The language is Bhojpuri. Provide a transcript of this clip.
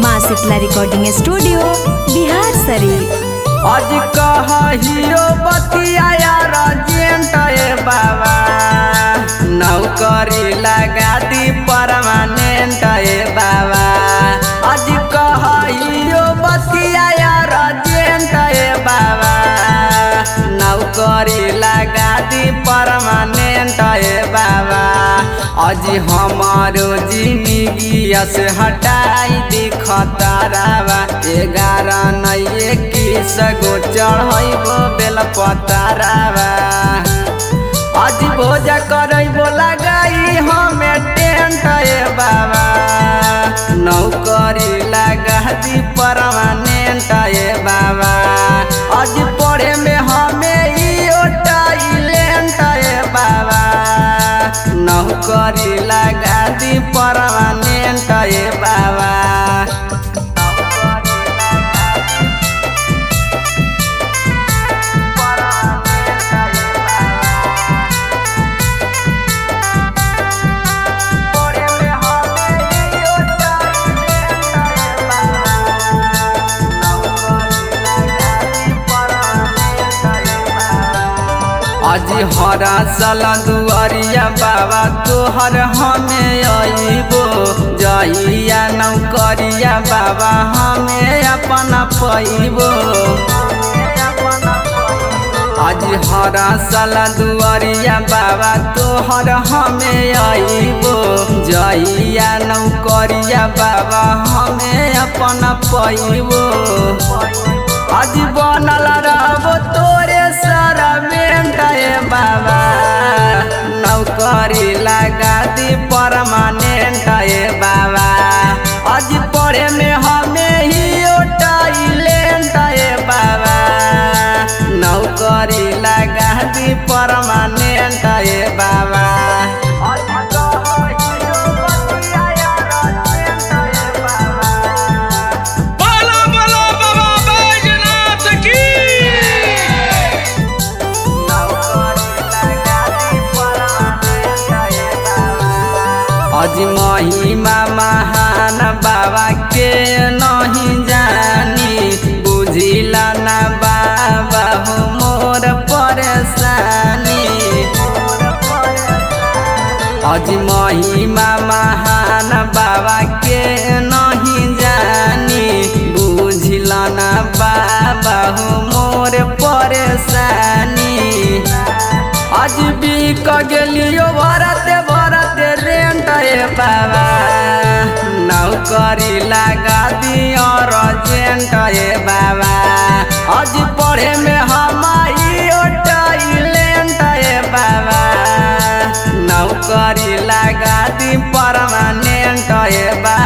माँ शीतला रिकॉर्डिंग स्टूडियो बिहार शरीफ। आज कहियो बतिया अर्जेंट बाबा नौकरी लगा दी परमानेंट बाबा। आज कहियो बतिया अर्जेंट बाबा नौकरी लगा दी परमानेंट बाबा। आज हमारो जिंदगी से हटाई दी खतरावा 11 नहीं 21 गो चढ़ो बेल पतारावा। आज भोजा करबो लगाई हमें टेंट बाबा नौकरी लगा दी परमानेंट बाबा। आज पढ़े में हमें टैलेंट बाबा नौकरी लगा दी परमानेंट बाबा। आज हरा साल दुआरिया बाबा तोहर हमें अइबो जइया नौकरिया बाबा हमें अपना पैबो। आज हरा साल दुआरिया बाबा तोहर हमें अइबो जइया नौकरिया बाबा हमें अपना पैबो। आज बनल रहबो तोरे सरमेंट बाबा नौकरी लगा दी परमानेंट बाबा। आज पढ़े में हमें टैलेंट बाबा नौकरी लगा दी परमानेंट बाबा। आज महिमा महान बाबा के नहीं जानी बुझिला ना बाबा हो मोर परेशानी। आज महिमा महान बाबा के नहीं जानी बुझिला ना बाबा हो मोर परेशानी। आज बिक गेलियो भरते भरते रेंट बाबा नौकरी लगा दी अर्जेंट बाबा। आज पढ़े में हमारी टैलेंट बाबा नौकरी लगा दी परमानेंट बाबा।